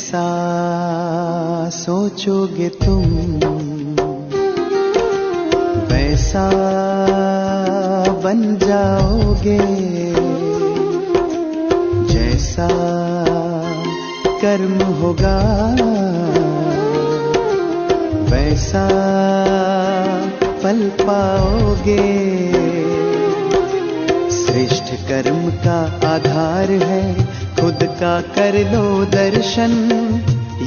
जैसा सोचोगे तुम वैसा बन जाओगे, जैसा कर्म होगा वैसा फल पाओगे। श्रेष्ठ कर्म का आधार है खुद का कर लो दर्शन,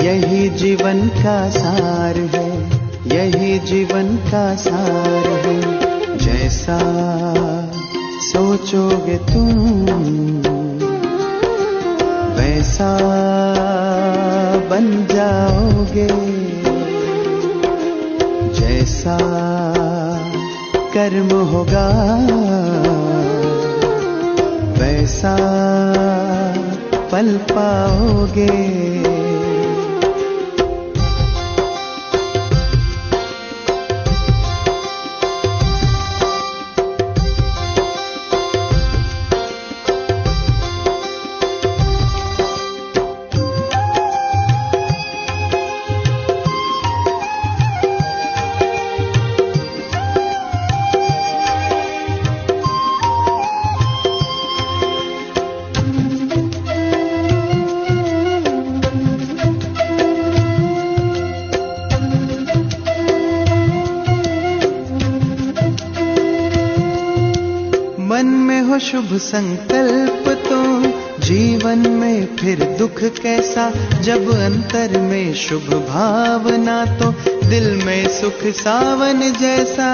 यही जीवन का सार है, यही जीवन का सार है। जैसा सोचोगे तुम वैसा बन जाओगे, जैसा कर्म होगा वैसा फल पाओगे। मन में हो शुभ संकल्प तो जीवन में फिर दुख कैसा, जब अंतर में शुभ भावना तो दिल में सुख सावन जैसा।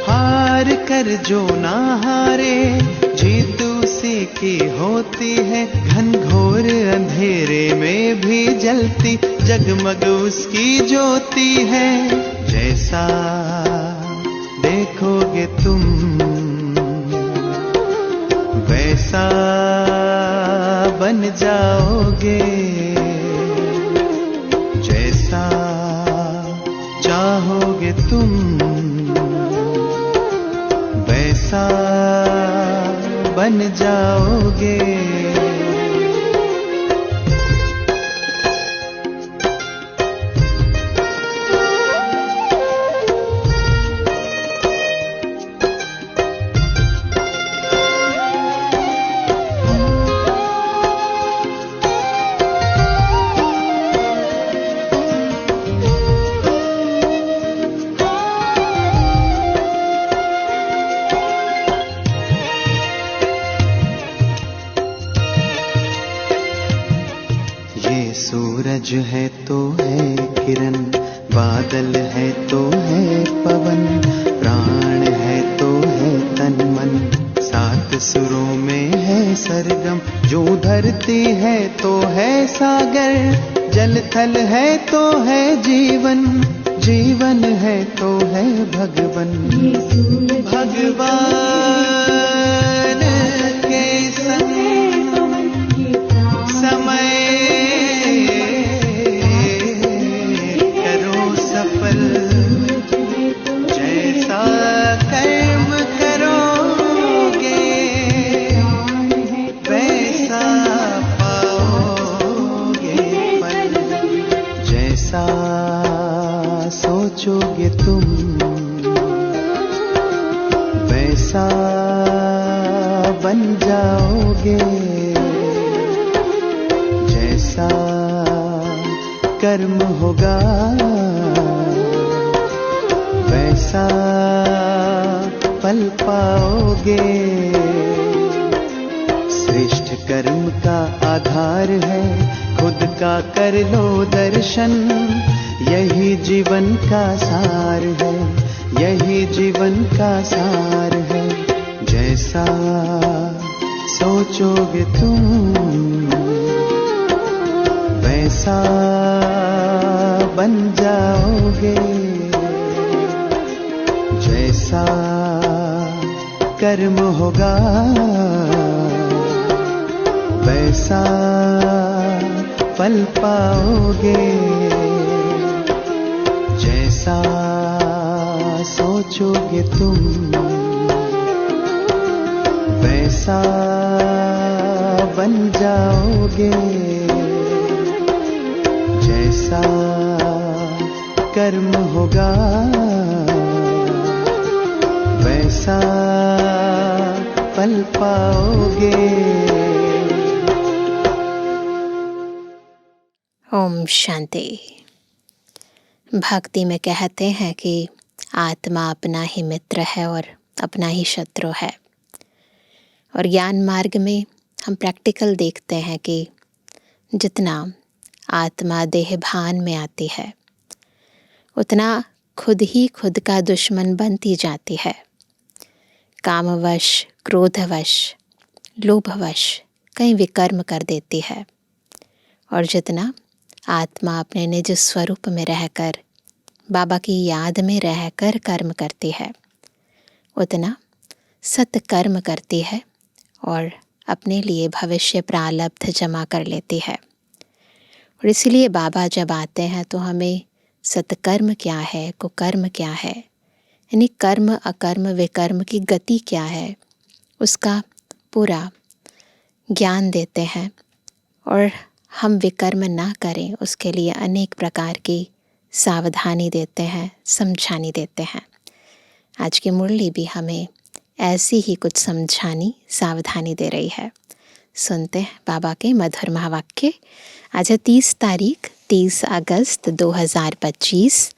हार कर जो ना हारे जीत उसी की होती है, घनघोर अंधेरे में भी जलती जगमग उसकी ज्योति है। जैसा देखोगे तुम वैसा बन जाओगे, जैसा चाहोगे तुम वैसा बन जाओगे। सूरज है तो है किरण, बादल है तो है पवन, प्राण है तो है तन मन, सात सुरों में है सरगम। जो धरती है तो है सागर, जल थल है तो है जीवन, जीवन है तो है भगवन। भगवान के संग समय जैसा कर्म करोगे वैसा पाओगे फल, जैसा सोचोगे तुम वैसा बन जाओगे, जैसा कर्म होगा वैसा फल पाओगे। श्रेष्ठ कर्म का आधार है खुद का कर लो दर्शन, यही जीवन का सार है, यही जीवन का सार है। जैसा सोचोगे तुम वैसा बन जाओगे, जैसा कर्म होगा वैसा फल पाओगे, जैसा सोचोगे तुम वैसा बन जाओगे जैसा कर्म होगा, वैसा पल पाओगे। ओम शांति। भक्ति में कहते हैं कि आत्मा अपना ही मित्र है और अपना ही शत्रु है। और ज्ञान मार्ग में हम प्रैक्टिकल देखते हैं कि जितना आत्मा देह भान में आती है उतना खुद ही खुद का दुश्मन बनती जाती है। कामवश, क्रोधवश, लोभवश कई विकर्म कर देती है। और जितना आत्मा अपने निज स्वरूप में रहकर, बाबा की याद में रहकर कर्म करती है, उतना सत्कर्म करती है और अपने लिए भविष्य प्रारब्ध जमा कर लेती है। और इसलिए बाबा जब आते हैं तो हमें सत्कर्म क्या है, कुकर्म क्या है, यानी कर्म अकर्म विकर्म की गति क्या है, उसका पूरा ज्ञान देते हैं। और हम विकर्म ना करें उसके लिए अनेक प्रकार की सावधानी देते हैं, समझानी देते हैं। आज की मुरली भी हमें ऐसी ही कुछ समझानी, सावधानी दे रही है। सुनते हैं बाबा के मधुर महावाक्य। आज है 30 अगस्त 2025।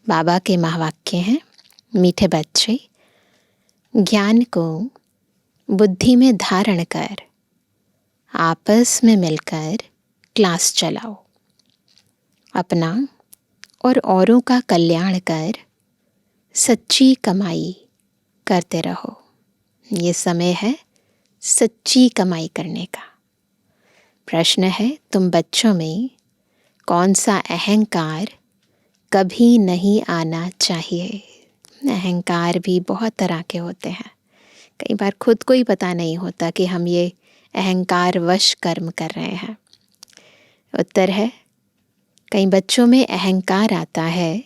बाबा के महावाक्य हैं, मीठे बच्चे, ज्ञान को बुद्धि में धारण कर आपस में मिलकर क्लास चलाओ। अपना और औरों का कल्याण कर सच्ची कमाई करते रहो। ये समय है सच्ची कमाई करने का। प्रश्न है, तुम बच्चों में कौन सा अहंकार कभी नहीं आना चाहिए? अहंकार भी बहुत तरह के होते हैं। कई बार खुद को ही पता नहीं होता कि हम ये अहंकार वश कर्म कर रहे हैं। उत्तर है, कई बच्चों में अहंकार आता है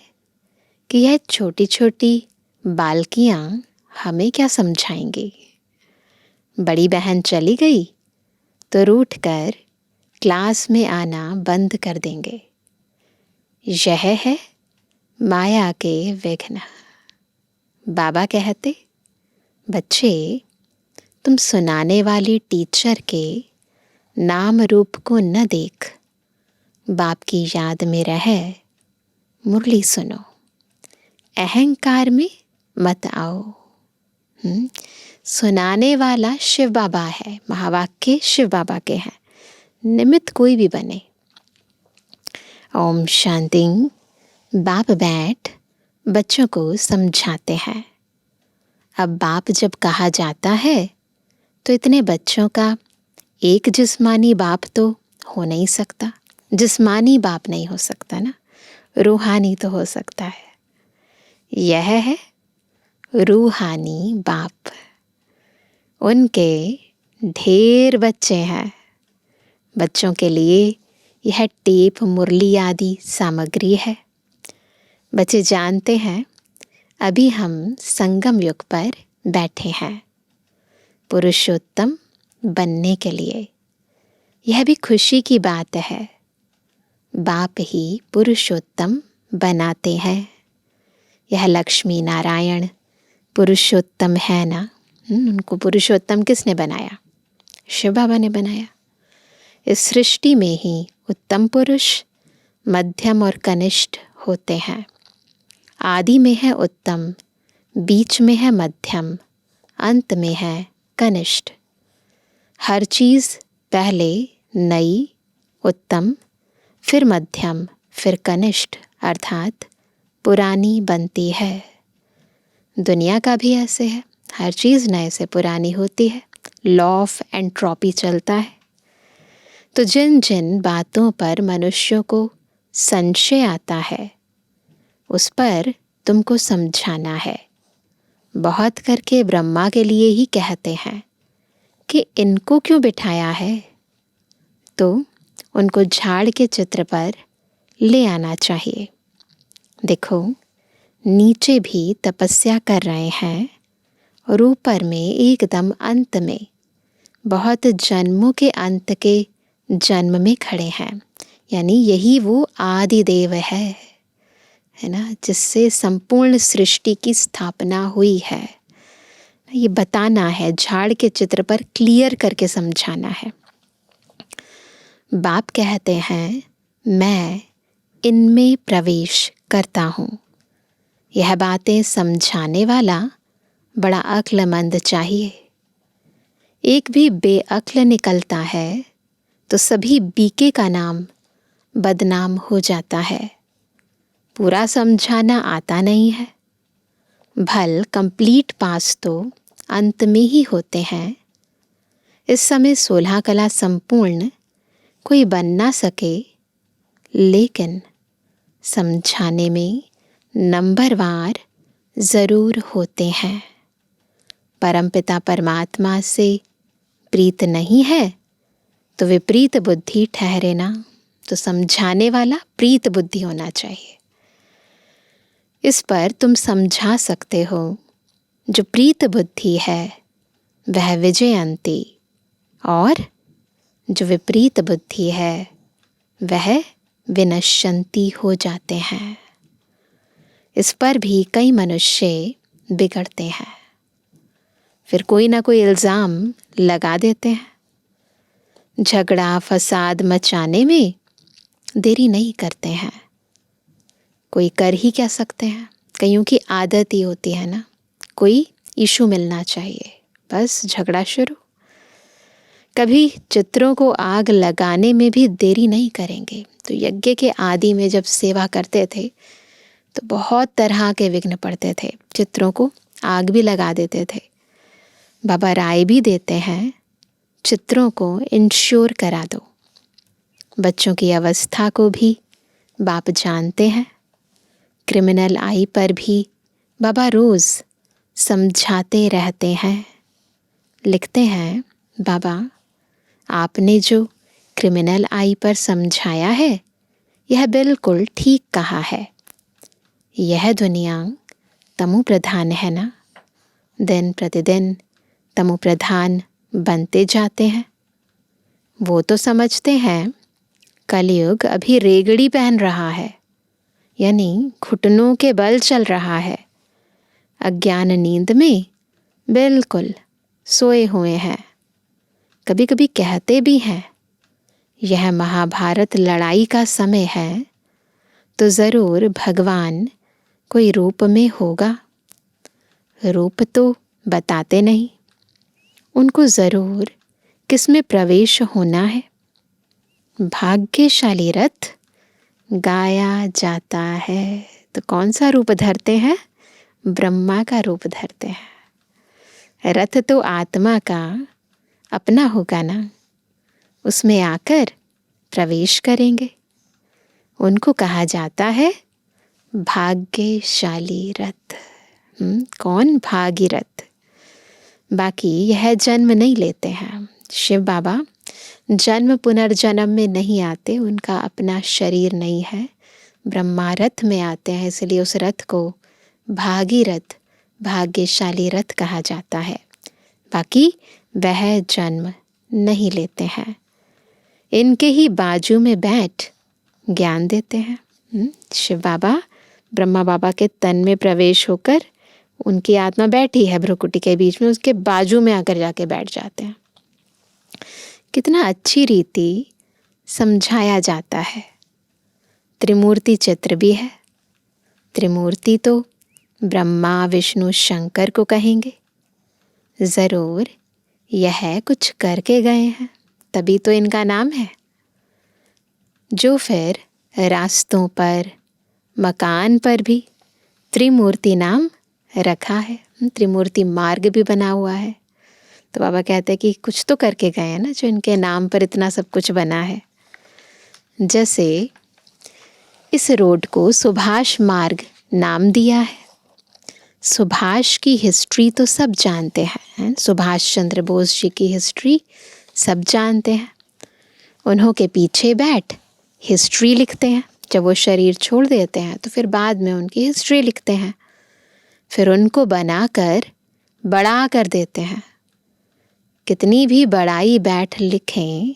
कि यह छोटी छोटी बालकियां हमें क्या समझाएंगी। बड़ी बहन चली गई तो रूठ कर क्लास में आना बंद कर देंगे। यह है माया के विघ्न। बाबा कहते, बच्चे तुम सुनाने वाली टीचर के नाम रूप को न देख, बाप की याद में रह मुरली सुनो, अहंकार में मत आओ। सुनाने वाला शिव बाबा है, महावाक्य शिव बाबा के हैं, निमित्त कोई भी बने। ओम शांति। बाप बैठ बच्चों को समझाते हैं। अब बाप जब कहा जाता है तो इतने बच्चों का एक जिस्मानी बाप तो हो नहीं सकता। जिस्मानी बाप नहीं हो सकता ना, रूहानी तो हो सकता है। यह है रूहानी बाप। उनके ढेर बच्चे हैं। बच्चों के लिए यह टेप, मुरली आदि सामग्री है। बच्चे जानते हैं अभी हम संगम युग पर बैठे हैं पुरुषोत्तम बनने के लिए। यह भी खुशी की बात है, बाप ही पुरुषोत्तम बनाते हैं। यह लक्ष्मी नारायण पुरुषोत्तम है ना। उनको पुरुषोत्तम किसने बनाया? शिव बाबा ने बनाया। इस सृष्टि में ही उत्तम पुरुष, मध्यम और कनिष्ठ होते हैं। आदि में है उत्तम, बीच में है मध्यम, अंत में है कनिष्ठ। हर चीज़ पहले नई, उत्तम, फिर मध्यम, फिर कनिष्ठ अर्थात पुरानी बनती है। दुनिया का भी ऐसे है, हर चीज़ नए से पुरानी होती है। लॉ ऑफ एंट्रोपी चलता है। तो जिन जिन बातों पर मनुष्यों को संशय आता है उस पर तुमको समझाना है। बहुत करके ब्रह्मा के लिए ही कहते हैं कि इनको क्यों बिठाया है, तो उनको झाड़ के चित्र पर ले आना चाहिए। देखो, नीचे भी तपस्या कर रहे हैं और ऊपर में एकदम अंत में बहुत जन्मों के अंत के जन्म में खड़े हैं। यानी यही वो आदि देव है ना, जिससे संपूर्ण सृष्टि की स्थापना हुई है। ये बताना है, झाड़ के चित्र पर क्लियर करके समझाना है। बाप कहते हैं मैं इनमें प्रवेश करता हूँ। यह बातें समझाने वाला बड़ा अक्लमंद चाहिए। एक भी बेअक्ल निकलता है तो सभी बीके का नाम बदनाम हो जाता है। पूरा समझाना आता नहीं है। भल कंप्लीट पास तो अंत में ही होते हैं। इस समय 16 कला संपूर्ण कोई बन ना सके, लेकिन समझाने में नंबरवार ज़रूर होते हैं। परमपिता परमात्मा से प्रीत नहीं है तो विपरीत बुद्धि ठहरे ना। तो समझाने वाला प्रीत बुद्धि होना चाहिए। इस पर तुम समझा सकते हो। जो प्रीत बुद्धि है वह विजयंती, और जो विपरीत बुद्धि है वह विनश्यंती हो जाते हैं। इस पर भी कई मनुष्य बिगड़ते हैं। फिर कोई ना कोई इल्ज़ाम लगा देते हैं। झगड़ा फसाद मचाने में देरी नहीं करते हैं। कोई कर ही क्या सकते हैं, कईयों की आदत ही होती है ना, कोई इशू मिलना चाहिए, बस झगड़ा शुरू। कभी चित्रों को आग लगाने में भी देरी नहीं करेंगे। तो यज्ञ के आदि में जब सेवा करते थे तो बहुत तरह के विघ्न पड़ते थे। चित्रों को आग भी लगा देते थे। बाबा राय भी देते हैं, चित्रों को इंश्योर करा दो। बच्चों की अवस्था को भी बाप जानते हैं। क्रिमिनल आई पर भी बाबा रोज़ समझाते रहते हैं। लिखते हैं, बाबा आपने जो क्रिमिनल आई पर समझाया है यह बिल्कुल ठीक कहा है। यह दुनिया तमो प्रधान है ना, दिन प्रतिदिन तमो प्रधान बनते जाते हैं। वो तो समझते हैं कलयुग अभी रेगड़ी पहन रहा है, यानी घुटनों के बल चल रहा है। अज्ञान नींद में बिल्कुल सोए हुए हैं। कभी कभी कहते भी हैं यह महाभारत लड़ाई का समय है, तो ज़रूर भगवान कोई रूप में होगा। रूप तो बताते नहीं, उनको ज़रूर किस में प्रवेश होना है। भाग्यशाली रथ गाया जाता है, तो कौन सा रूप धरते हैं? ब्रह्मा का रूप धरते हैं। रथ तो आत्मा का अपना होगा ना, उसमें आकर प्रवेश करेंगे। उनको कहा जाता है भाग्यशाली रथ। कौन? भागीरथ। बाकी यह जन्म नहीं लेते हैं। शिव बाबा जन्म पुनर्जन्म में नहीं आते, उनका अपना शरीर नहीं है। ब्रह्मा रथ में आते हैं, इसलिए उस रथ को भागीरथ, भाग्यशाली रथ कहा जाता है। बाकी वह जन्म नहीं लेते हैं। इनके ही बाजू में बैठ ज्ञान देते हैं। शिव बाबा ब्रह्मा बाबा के तन में प्रवेश होकर, उनकी आत्मा बैठी है भ्रुकुटी के बीच में, उसके बाजू में आकर जाके बैठ जाते हैं। कितना अच्छी रीति समझाया जाता है। त्रिमूर्ति चित्र भी है। त्रिमूर्ति तो ब्रह्मा विष्णु शंकर को कहेंगे। ज़रूर यह कुछ करके गए हैं, तभी तो इनका नाम है। जो फिर रास्तों पर, मकान पर भी त्रिमूर्ति नाम रखा है। त्रिमूर्ति मार्ग भी बना हुआ है। तो बाबा कहते हैं कि कुछ तो करके गए हैं ना, जो इनके नाम पर इतना सब कुछ बना है। जैसे इस रोड को सुभाष मार्ग नाम दिया है। सुभाष की हिस्ट्री तो सब जानते हैं। सुभाष चंद्र बोस जी की हिस्ट्री सब जानते हैं। उन्हों के पीछे बैठ हिस्ट्री लिखते हैं। जब वो शरीर छोड़ देते हैं तो फिर बाद में उनकी हिस्ट्री लिखते हैं। फिर उनको बनाकर बड़ा कर देते हैं कितनी भी बड़ाई बैठ लिखें,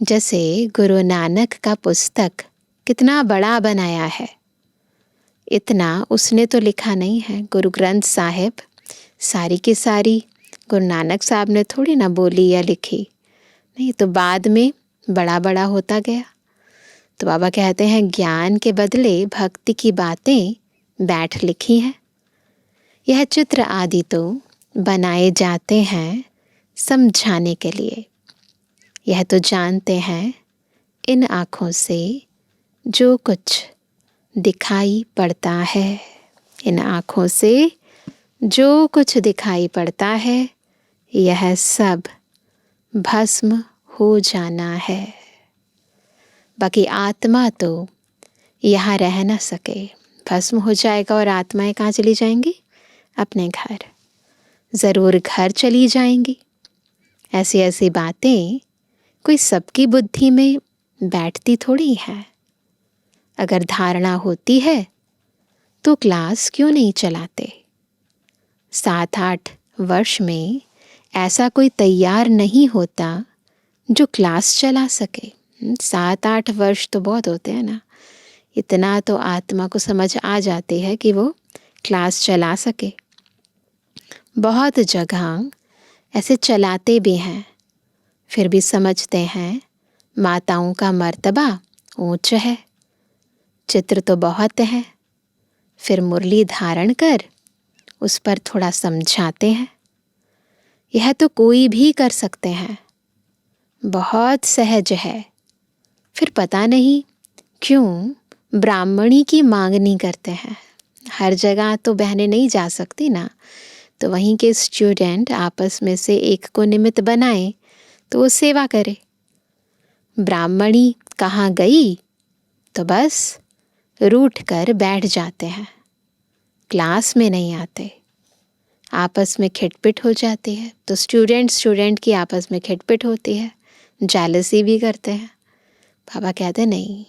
जैसे गुरु नानक का पुस्तक कितना बड़ा बनाया है, इतना उसने तो लिखा नहीं है। गुरु ग्रंथ साहिब सारी की सारी गुरु नानक साहब ने थोड़ी ना बोली या लिखी, नहीं, तो बाद में बड़ा बड़ा होता गया। तो बाबा कहते हैं ज्ञान के बदले भक्ति की बातें बैठ लिखी हैं। यह चित्र आदि तो बनाए जाते हैं समझाने के लिए। यह तो जानते हैं इन आँखों से जो कुछ दिखाई पड़ता है, इन आँखों से जो कुछ दिखाई पड़ता है, यह सब भस्म हो जाना है। बाकी आत्मा तो यहाँ रह न सके, भस्म हो जाएगा और आत्माएं कहाँ चली जाएंगी? अपने घर, ज़रूर घर चली जाएंगी। ऐसी ऐसी बातें कोई सबकी बुद्धि में बैठती थोड़ी है। अगर धारणा होती है तो क्लास क्यों नहीं चलाते? 7-8 वर्ष में ऐसा कोई तैयार नहीं होता जो क्लास चला सके। 7-8 वर्ष तो बहुत होते हैं ना, इतना तो आत्मा को समझ आ जाती है कि वो क्लास चला सके। बहुत जगह ऐसे चलाते भी हैं, फिर भी समझते हैं माताओं का मर्तबा ऊंच है, चित्र तो बहुत है, फिर मुरली धारण कर उस पर थोड़ा समझाते हैं। यह तो कोई भी कर सकते हैं, बहुत सहज है। फिर पता नहीं क्यों ब्राह्मणी की मांगनी करते हैं। हर जगह तो बहनें नहीं जा सकती ना, तो वहीं के स्टूडेंट आपस में से एक को निमित्त बनाए तो वो सेवा करे। ब्राह्मणी कहाँ गई तो बस रूठ कर बैठ जाते हैं, क्लास में नहीं आते, आपस में खिटपिट हो जाती है। तो स्टूडेंट की आपस में खिटपिट होती है, जेलसी भी करते हैं। बाबा कहते नहीं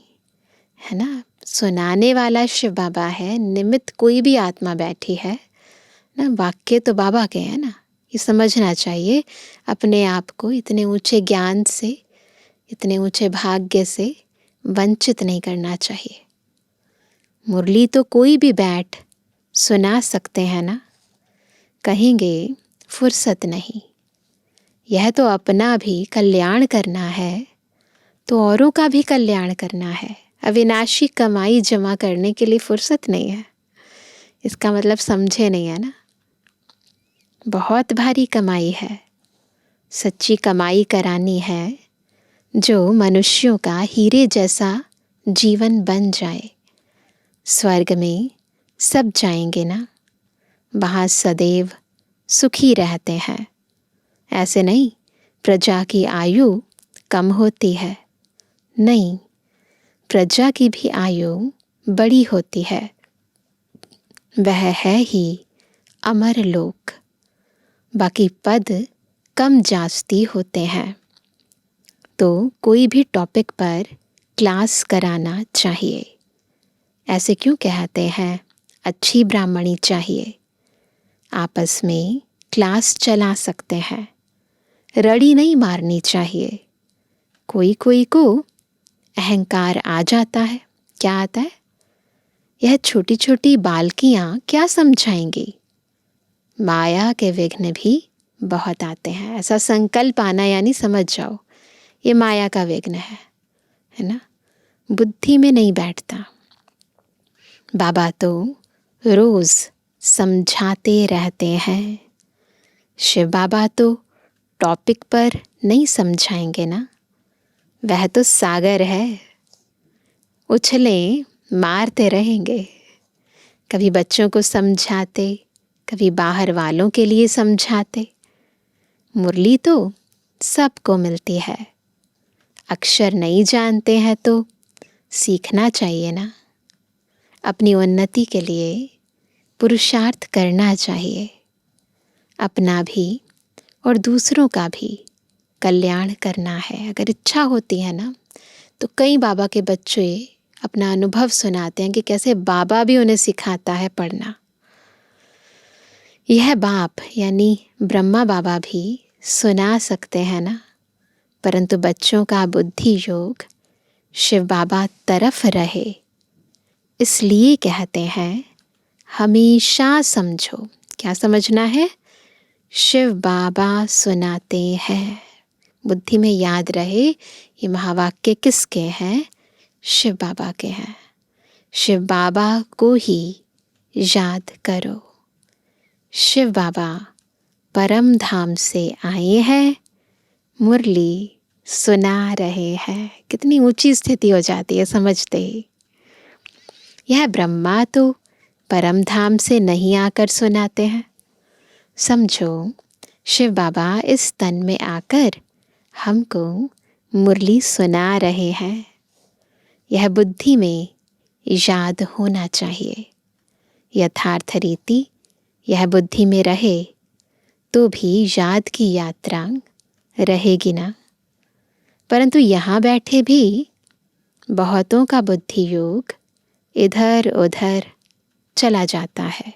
है ना, सुनाने वाला शिव बाबा है, निमित्त कोई भी आत्मा बैठी है ना, वाक्य तो बाबा के हैं ना। ये समझना चाहिए अपने आप को इतने ऊंचे ज्ञान से, इतने ऊंचे भाग्य से वंचित नहीं करना चाहिए। मुरली तो कोई भी बैठ सुना सकते हैं ना, कहेंगे फुर्सत नहीं। यह तो अपना भी कल्याण करना है तो औरों का भी कल्याण करना है। अविनाशी कमाई जमा करने के लिए फुर्सत नहीं है, इसका मतलब समझे नहीं है ना। बहुत भारी कमाई है, सच्ची कमाई करानी है जो मनुष्यों का हीरे जैसा जीवन बन जाए। स्वर्ग में सब जाएंगे ना, वहाँ सदैव सुखी रहते हैं। ऐसे नहीं प्रजा की आयु कम होती है, नहीं, प्रजा की भी आयु बड़ी होती है। वह है ही अमर लोक। बाकी पद कम जास्ती होते हैं। तो कोई भी टॉपिक पर क्लास कराना चाहिए। ऐसे क्यों कहते हैं अच्छी ब्राह्मणी चाहिए? आपस में क्लास चला सकते हैं, रड़ी नहीं मारनी चाहिए। कोई कोई को अहंकार आ जाता है। क्या आता है? यह छोटी छोटी बालकियाँ क्या समझाएंगी? माया के विघ्न भी बहुत आते हैं। ऐसा संकल्प आना यानी समझ जाओ ये माया का विघ्न है ना, बुद्धि में नहीं बैठता। बाबा तो रोज समझाते रहते हैं। शिव बाबा तो टॉपिक पर नहीं समझाएंगे ना, वह तो सागर है, उछलें मारते रहेंगे। कभी बच्चों को समझाते, कभी बाहर वालों के लिए समझाते। मुरली तो सबको मिलती है। अक्षर नहीं जानते हैं तो सीखना चाहिए ना। अपनी उन्नति के लिए पुरुषार्थ करना चाहिए। अपना भी और दूसरों का भी कल्याण करना है। अगर इच्छा होती है ना, तो कई बाबा के बच्चे अपना अनुभव सुनाते हैं कि कैसे बाबा भी उन्हें सिखाता है पढ़ना। यह बाप यानी ब्रह्मा बाबा भी सुना सकते हैं ना, परंतु बच्चों का बुद्धि योग शिव बाबा तरफ रहे, इसलिए कहते हैं हमेशा समझो। क्या समझना है? शिव बाबा सुनाते हैं। बुद्धि में याद रहे ये महावाक्य किसके हैं? शिव बाबा के हैं। शिव बाबा को ही याद करो। शिव बाबा परम धाम से आए हैं, मुरली सुना रहे हैं। कितनी ऊंची स्थिति हो जाती है समझते ही। यह ब्रह्मा तो परम धाम से नहीं आकर सुनाते हैं। समझो, शिव बाबा इस तन में आकर हमको मुरली सुना रहे हैं। यह बुद्धि में याद होना चाहिए। यथार्थ रीति यह बुद्धि में रहे तो भी याद की यात्रा रहेगी ना। परंतु यहाँ बैठे भी बहुतों का बुद्धि योग इधर उधर चला जाता है।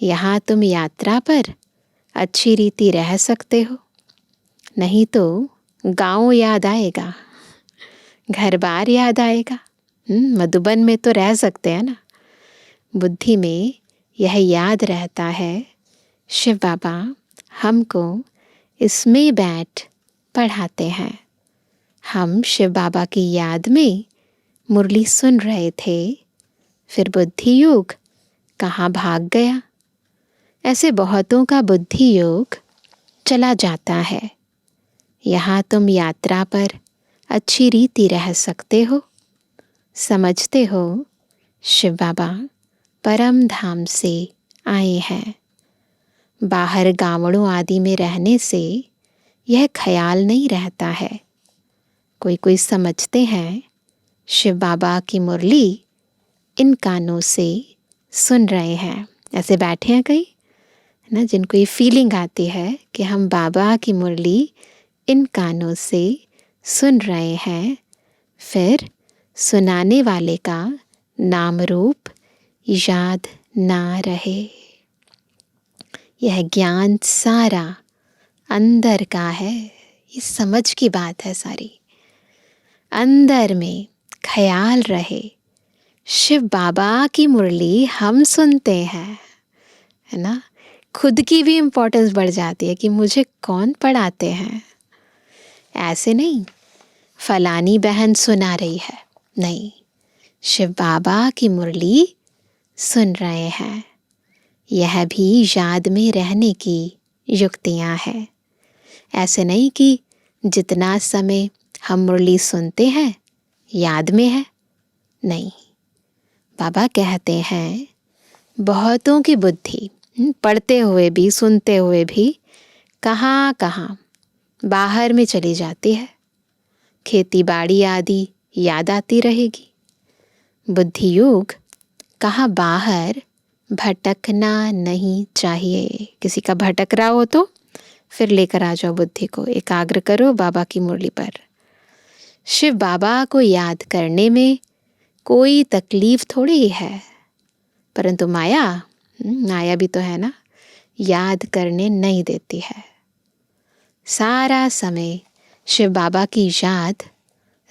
यहाँ तुम यात्रा पर अच्छी रीति रह सकते हो, नहीं तो गांव याद आएगा, घर बार याद आएगा। मधुबन में तो रह सकते हैं ना। बुद्धि में यह याद रहता है शिव बाबा हमको इसमें बैठ पढ़ाते हैं। हम शिव बाबा की याद में मुरली सुन रहे थे, फिर बुद्धि योग कहाँ भाग गया। ऐसे बहुतों का बुद्धि योग चला जाता है। यहाँ तुम यात्रा पर अच्छी रीति रह सकते हो, समझते हो शिव बाबा परम धाम से आए हैं। बाहर गांवड़ों आदि में रहने से यह ख्याल नहीं रहता है। कोई कोई समझते हैं शिव बाबा की मुरली इन कानों से सुन रहे हैं। ऐसे बैठे हैं कई ना, जिनको ये फीलिंग आती है कि हम बाबा की मुरली इन कानों से सुन रहे हैं, फिर सुनाने वाले का नाम रूप याद ना रहे। यह ज्ञान सारा अंदर का है। ये समझ की बात है सारी। अंदर में ख्याल रहे शिव बाबा की मुरली हम सुनते हैं, है ना। खुद की भी इम्पोर्टेंस बढ़ जाती है कि मुझे कौन पढ़ाते हैं। ऐसे नहीं फलानी बहन सुना रही है, नहीं, शिव बाबा की मुरली सुन रहे हैं। यह भी याद में रहने की युक्तियाँ हैं। ऐसे नहीं कि जितना समय हम मुरली सुनते हैं याद में है, नहीं। बाबा कहते हैं बहुतों की बुद्धि पढ़ते हुए भी सुनते हुए भी कहाँ कहाँ बाहर में चली जाती है। खेती बाड़ी आदि याद आती रहेगी। बुद्धि योग कहाँ बाहर भटकना नहीं चाहिए। किसी का भटक रहा हो तो फिर लेकर आ जाओ बुद्धि को, एकाग्र करो बाबा की मुरली पर। शिव बाबा को याद करने में कोई तकलीफ थोड़ी है, परंतु माया भी तो है ना, याद करने नहीं देती है। सारा समय शिव बाबा की याद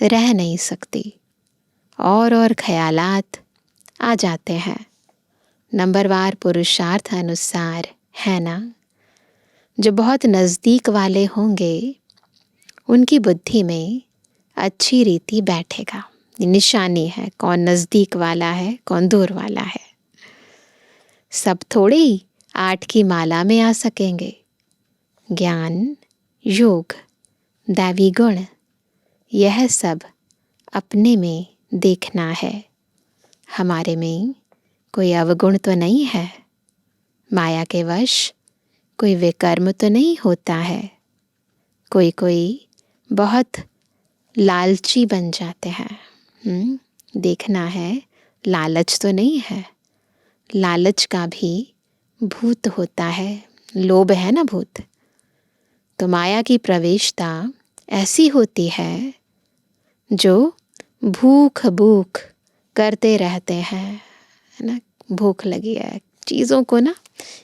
रह नहीं सकती और ख्यालात आ जाते हैं। नंबरवार पुरुषार्थ अनुसार है ना। जो बहुत नज़दीक वाले होंगे उनकी बुद्धि में अच्छी रीति बैठेगा। निशानी है कौन नज़दीक वाला है कौन दूर वाला है। सब थोड़े ही 8 की माला में आ सकेंगे। ज्ञान, योग, दैवी गुण, यह सब अपने में देखना है। हमारे में कोई अवगुण तो नहीं है। माया के वश कोई विकर्म तो नहीं होता है। कोई बहुत लालची बन जाते हैं। देखना है लालच तो नहीं है। लालच का भी भूत होता है, लोभ है ना भूत। तो माया की प्रवेशता ऐसी होती है जो भूख करते रहते हैं, है ना। भूख लगी है, चीज़ों को ना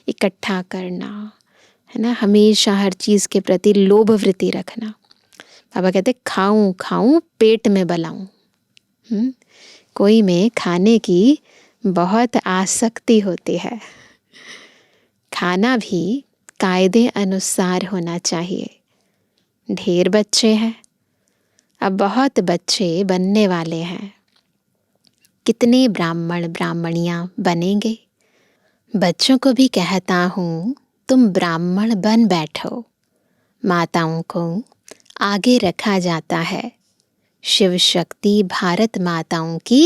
इकट्ठा करना, है ना, हमेशा हर चीज़ के प्रति लोभ वृत्ति रखना। बाबा कहते खाऊं खाऊं पेट में बलाऊं। कोई में खाने की बहुत आसक्ति होती है। खाना भी कायदे अनुसार होना चाहिए। ढेर बच्चे हैं, अब बहुत बच्चे बनने वाले हैं। कितने ब्राह्मण ब्राह्मणियां बनेंगे। बच्चों को भी कहता हूँ तुम ब्राह्मण बन बैठो। माताओं को आगे रखा जाता है। शिव शक्ति भारत माताओं की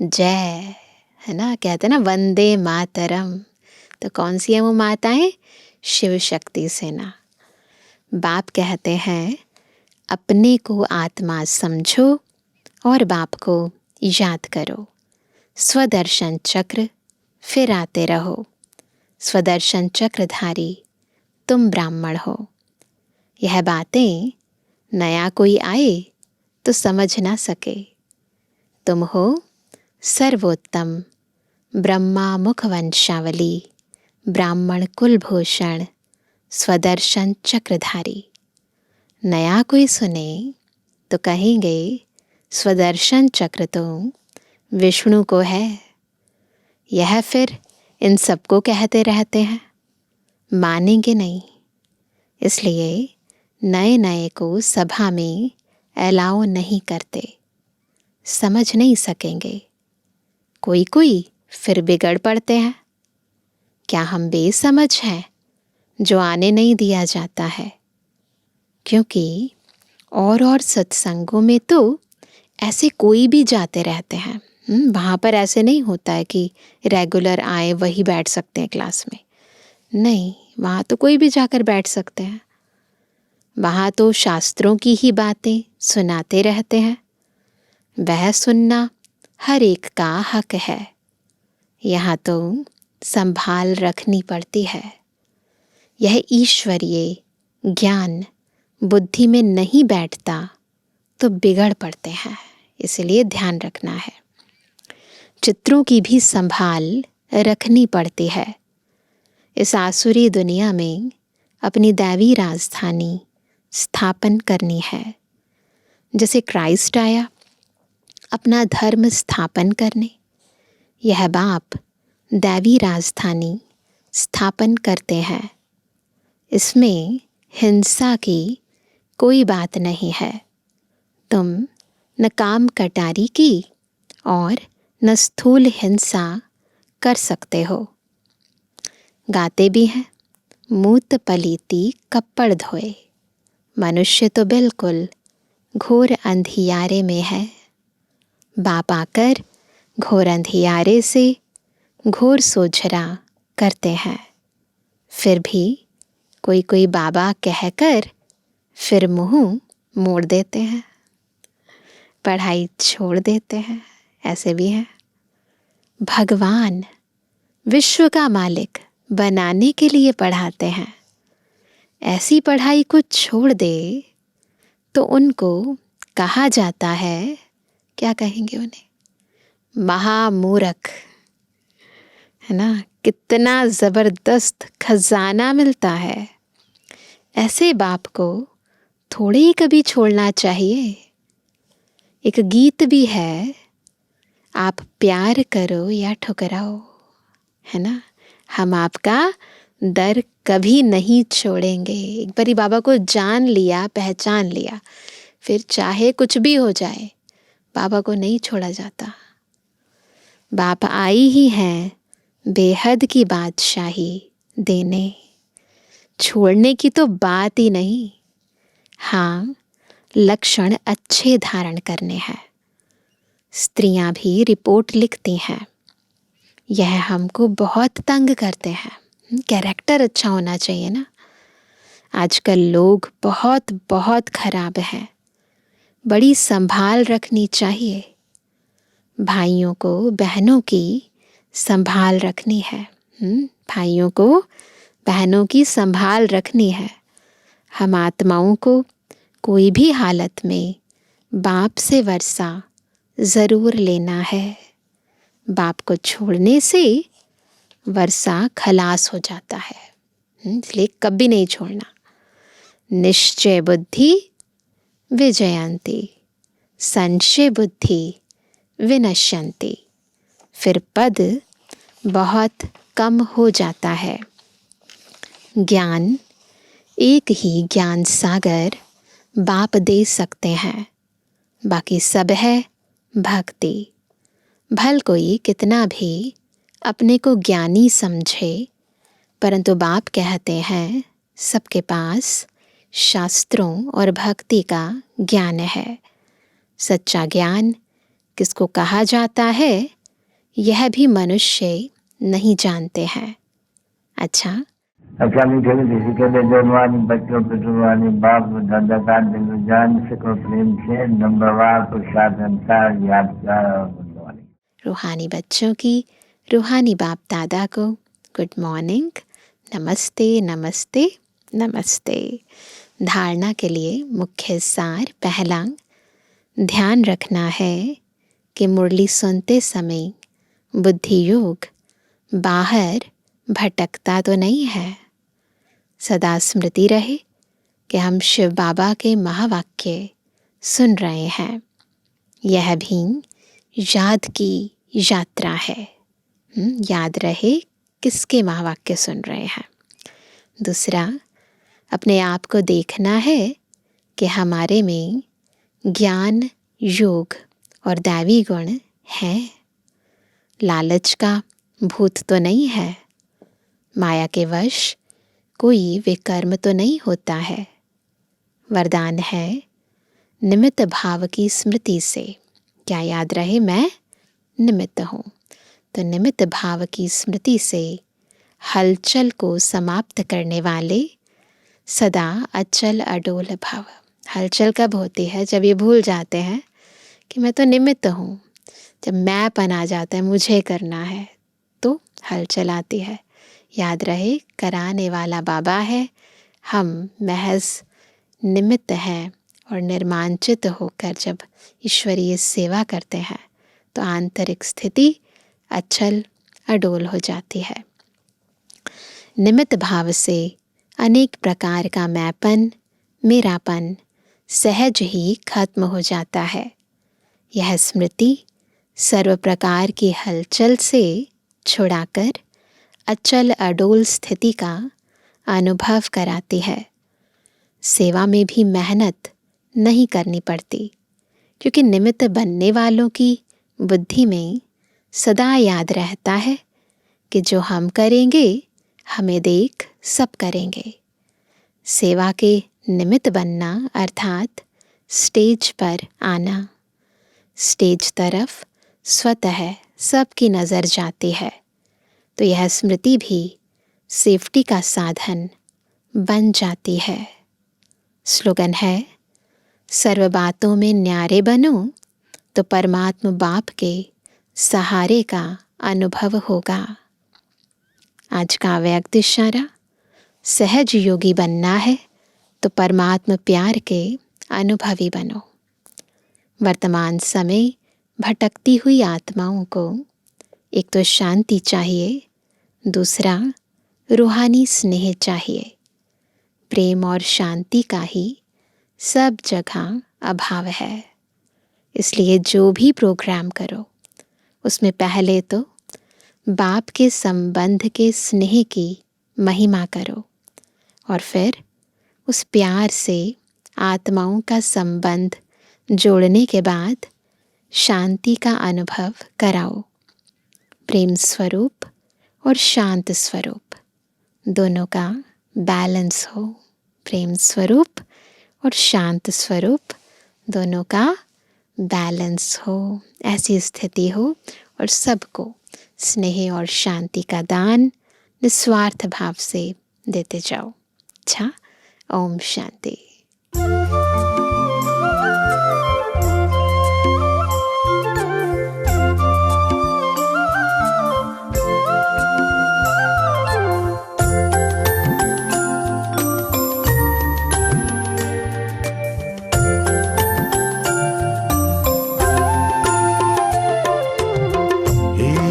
जय, है ना। कहते हैं ना वंदे मातरम। तो कौन सी है वो माताएं? शिव शक्ति सेना। बाप कहते हैं अपने को आत्मा समझो और बाप को याद करो। स्वदर्शन चक्र फिर आते रहो। स्वदर्शन चक्रधारी तुम ब्राह्मण हो। यह बातें नया कोई आए तो समझ ना सके। तुम हो सर्वोत्तम ब्रह्मा मुख वंशावली ब्राह्मण कुलभूषण स्वदर्शन चक्रधारी। नया कोई सुने तो कहेंगे स्वदर्शन चक्र तो विष्णु को है। यह फिर इन सबको कहते रहते हैं, मानेंगे नहीं। इसलिए नए नए को सभा में अलाउ नहीं करते, समझ नहीं सकेंगे। कोई कोई फिर बिगड़ पड़ते हैं। क्या हम बेसमझ हैं जो आने नहीं दिया जाता है? क्योंकि और सत्संगों में तो ऐसे कोई भी जाते रहते हैं। वहाँ पर ऐसे नहीं होता है कि रेगुलर आए वही बैठ सकते हैं क्लास में। नहीं, वहाँ तो कोई भी जाकर बैठ सकते हैं। वहाँ तो शास्त्रों की ही बातें सुनाते रहते हैं। वह सुनना हर एक का हक है। यहाँ तो संभाल रखनी पड़ती है। यह ईश्वरीय ज्ञान बुद्धि में नहीं बैठता तो बिगड़ पड़ते हैं। इसलिए ध्यान रखना है। चित्रों की भी संभाल रखनी पड़ती है। इस आसुरी दुनिया में अपनी दैवी राजधानी स्थापन करनी है। जैसे क्राइस्ट आया अपना धर्म स्थापन करने, यह बाप दैवी राजधानी स्थापन करते हैं। इसमें हिंसा की कोई बात नहीं है। तुम न काम कटारी की और न स्थूल हिंसा कर सकते हो। गाते भी हैं मूत पलीती कप्पड़ धोए। मनुष्य तो बिल्कुल घोर अंधियारे में है। बाप आकर घोर अंधियारे से घोर सोझरा करते हैं। फिर भी कोई कोई बाबा कहकर फिर मुंह मोड़ देते हैं, पढ़ाई छोड़ देते हैं। ऐसे भी हैं। भगवान विश्व का मालिक बनाने के लिए पढ़ाते हैं। ऐसी पढ़ाई को छोड़ दे तो उनको कहा जाता है, क्या कहेंगे उन्हें? महामूर्ख, है ना। कितना ज़बरदस्त खजाना मिलता है। ऐसे बाप को थोड़े ही कभी छोड़ना चाहिए। एक गीत भी है, आप प्यार करो या ठुकराओ, है ना, हम आपका दर कभी नहीं छोड़ेंगे। एक बारी बाबा को जान लिया, पहचान लिया, फिर चाहे कुछ भी हो जाए बाबा को नहीं छोड़ा जाता। बाप आई ही हैं बेहद की बादशाही देने, छोड़ने की तो बात ही नहीं। हाँ, लक्षण अच्छे धारण करने हैं। स्त्रियां भी रिपोर्ट लिखती हैं, यह हमको बहुत तंग करते हैं। कैरेक्टर अच्छा होना चाहिए ना। आजकल लोग बहुत बहुत खराब हैं। बड़ी संभाल रखनी चाहिए। भाइयों को बहनों की संभाल रखनी है। भाइयों को बहनों की संभाल रखनी है। हम आत्माओं को कोई भी हालत में बाप से वर्षा ज़रूर लेना है। बाप को छोड़ने से वर्षा खलास हो जाता है। इसलिए कभी नहीं छोड़ना। निश्चय बुद्धि विजयंती, संशय बुद्धि विनश्यंती। फिर पद बहुत कम हो जाता है। ज्ञान, एक ही ज्ञान सागर बाप दे सकते हैं, बाकी सब है भक्ति। भल कोई कितना भी अपने को ज्ञानी समझे, परंतु बाप कहते हैं सबके पास शास्त्रों और भक्ति का ज्ञान है। सच्चा ज्ञान किसको कहा जाता है, यह भी मनुष्य नहीं जानते हैं। अच्छा मीठे मीठे के बेजवानी बच्चों पे जुबानी बाप दादा का दिल जान सको प्रेम से नंबरवार प्रसाद अनुसार यादगार और गुणवानी। रूहानी बच्चों की रूहानी बाप दादा को गुड मॉर्निंग, नमस्ते नमस्ते नमस्ते। धारणा के लिए मुख्य सार। पहला, ध्यान रखना है कि मुरली सुनते समय बुद्धि योग बाहर भटकता तो नहीं है। सदा स्मृति रहे कि हम शिव बाबा के महावाक्य सुन रहे हैं। यह भी याद की यात्रा है। याद रहे किसके महावाक्य सुन रहे हैं। दूसरा, अपने आप को देखना है कि हमारे में ज्ञान, योग और दैवी गुण हैं। लालच का भूत तो नहीं है। माया के वश कोई विकर्म तो नहीं होता है। वरदान है निमित्त भाव की स्मृति से। क्या याद रहे, मैं निमित्त हूँ। तो निमित्त भाव की स्मृति से हलचल को समाप्त करने वाले सदा अचल अडोल भाव। हलचल कब होती है, जब ये भूल जाते हैं कि मैं तो निमित्त हूँ। जब मैंपन आ जाता है, मुझे करना है, तो हलचल आती है। याद रहे कराने वाला बाबा है, हम महज निमित्त हैं। और निर्मांचित होकर जब ईश्वरीय सेवा करते हैं तो आंतरिक स्थिति अचल अडोल हो जाती है। निमित्त भाव से अनेक प्रकार का मैंपन, मेरापन सहज ही खत्म हो जाता है। यह स्मृति सर्व प्रकार की हलचल से छुड़ाकर अचल अडोल स्थिति का अनुभव कराती है। सेवा में भी मेहनत नहीं करनी पड़ती, क्योंकि निमित्त बनने वालों की बुद्धि में सदा याद रहता है कि जो हम करेंगे हमें देख सब करेंगे। सेवा के निमित्त बनना अर्थात स्टेज पर आना। स्टेज तरफ स्वतः सबकी नज़र जाती है, तो यह स्मृति भी सेफ्टी का साधन बन जाती है। स्लोगन है, सर्व बातों में न्यारे बनो तो परमात्मा बाप के सहारे का अनुभव होगा। आज का व्यक्त इशारा, सहज योगी बनना है तो परमात्मा प्यार के अनुभवी बनो। वर्तमान समय भटकती हुई आत्माओं को एक तो शांति चाहिए, दूसरा रूहानी स्नेह चाहिए। प्रेम और शांति का ही सब जगह अभाव है। इसलिए जो भी प्रोग्राम करो उसमें पहले तो बाप के संबंध के स्नेह की महिमा करो और फिर उस प्यार से आत्माओं का संबंध जोड़ने के बाद शांति का अनुभव कराओ। प्रेम स्वरूप और शांत स्वरूप दोनों का बैलेंस हो। प्रेम स्वरूप और शांत स्वरूप दोनों का बैलेंस हो, ऐसी स्थिति हो और सबको स्नेह और शांति का दान निस्वार्थ भाव से देते जाओ। अच्छा, ओम शांति।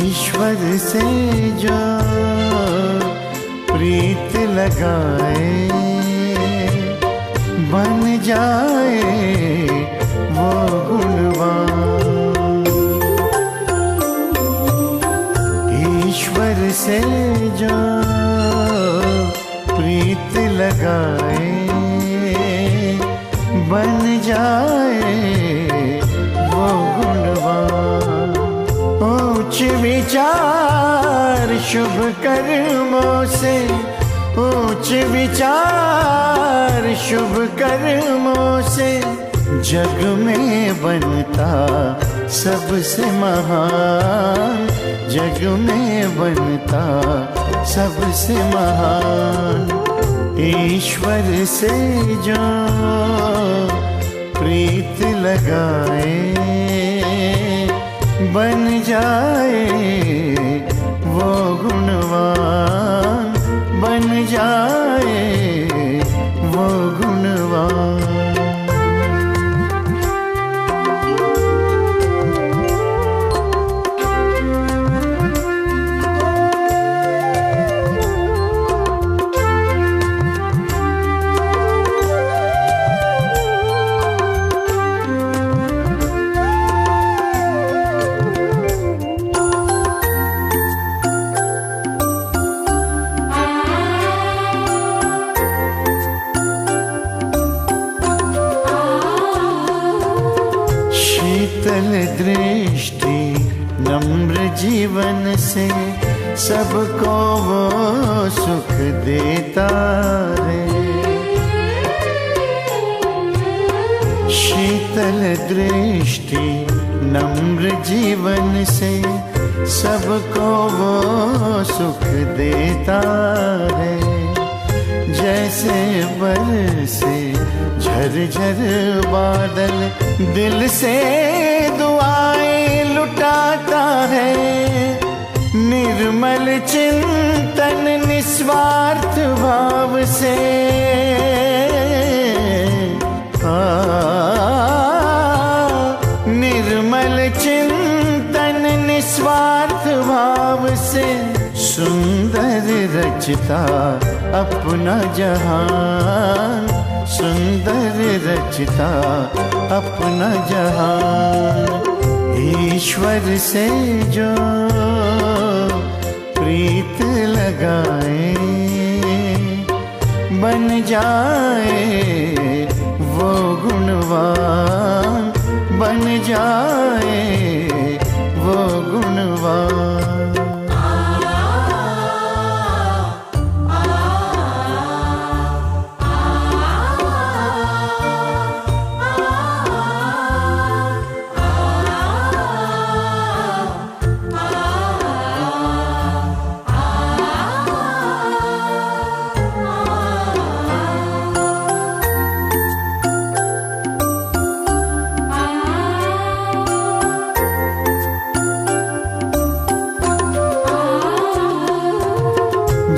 ईश्वर से जो प्रीत लगाए बन जाए वो गुणवान। ईश्वर से जो प्रीत लगाए बन जाए वो गुणवान। ऊंच विचार शुभ कर्मों से, ऊंच विचार शुभ कर्मों से जग में बनता सबसे महान, जग में बनता सबसे महान। ईश्वर से जो प्रीत लगाए बन जाए वो गुणवान, बन जाए वो गुणवान। दृष्टि नम्र जीवन से सबको वो सुख देता है। शीतल दृष्टि नम्र जीवन से सबको वो सुख देता है। जैसे बरसे झरझर बादल दिल से दुआएं लुटाता है। निर्मल चिंतन निस्वार्थ भाव से निर्मल चिंतन निस्वार्थ भाव से सुंदर रचता अपना जहान, सुंदर रचता अपना जहान। ईश्वर से जो प्रीत लगाए बन जाए वो गुणवान, बन जाए वो गुणवान।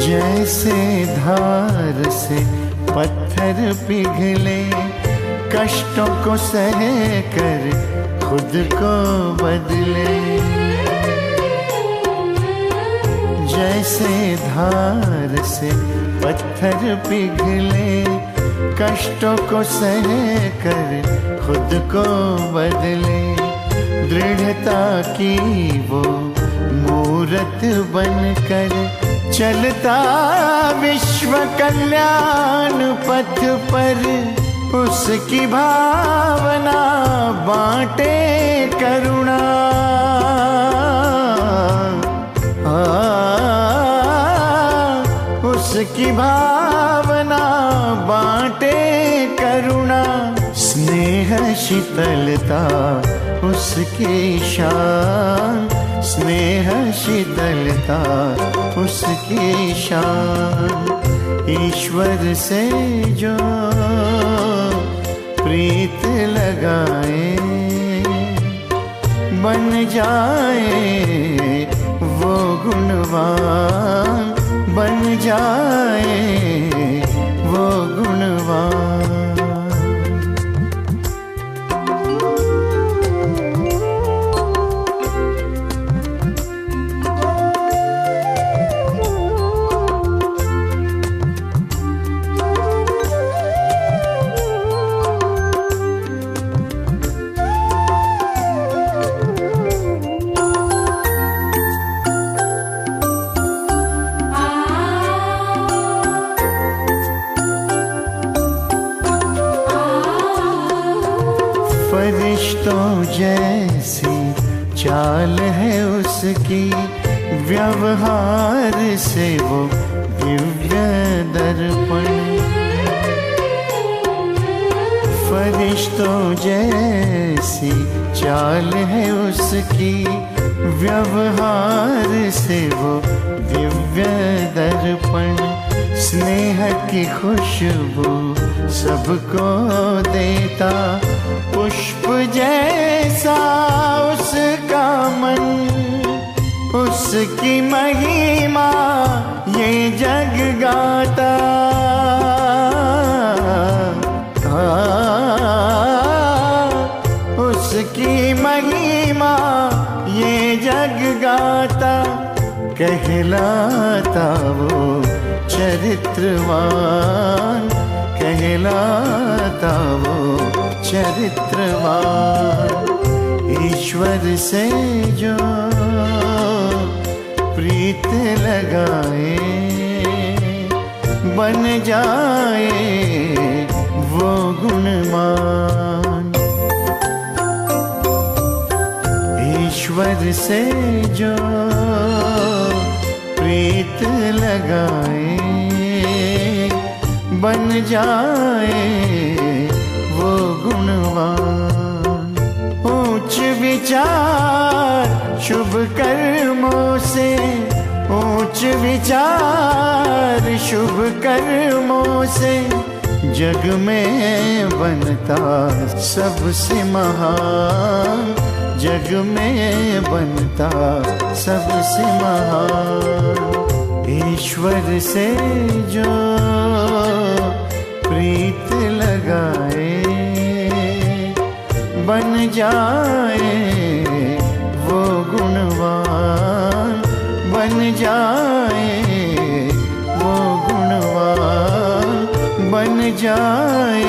जैसे धार से पत्थर पिघले कष्टों को सह कर खुद को बदले। जैसे धार से पत्थर पिघले कष्टों को सह कर खुद को बदले। दृढ़ता की वो मूरत बनकर चलता विश्व कल्याण पथ पर। उसकी भावना बांटे करुणा, उसकी भावना बांटे करुणा। स्नेह शीतलता उसकी शान, स्नेह शीतलता उसकी शान। ईश्वर से जो प्रीत लगाए बन जाए वो गुणवान, बन जाए वो गुणवान। चाल है उसकी, व्यवहार से वो दिव्य दर्पण। फरिश्तों जैसी चाल है उसकी, व्यवहार से वो दिव्य दर्पण। स्नेह की खुशबू सबको देता, पुष्प जैसा उसका मन। उसकी महिमा ये जग गाता, उसकी महिमा ये जग गाता। कहलाता वो चरित्रवान, कहलाता वो चरित्रवान। ईश्वर से जो प्रीत लगाए, बन जाए वो गुणवान। ईश्वर से जो प्रीत लगाए, बन जाए वो गुणवान। ऊंच विचार शुभ कर्मों से, ऊंच विचार शुभ कर्मों से, जग में बनता सबसे महान। जग में बनता सबसे महान। ईश्वर से जो प्रीत लगाए, बन जाए वो गुणवान। बन जाए वो गुणवान, बन जाए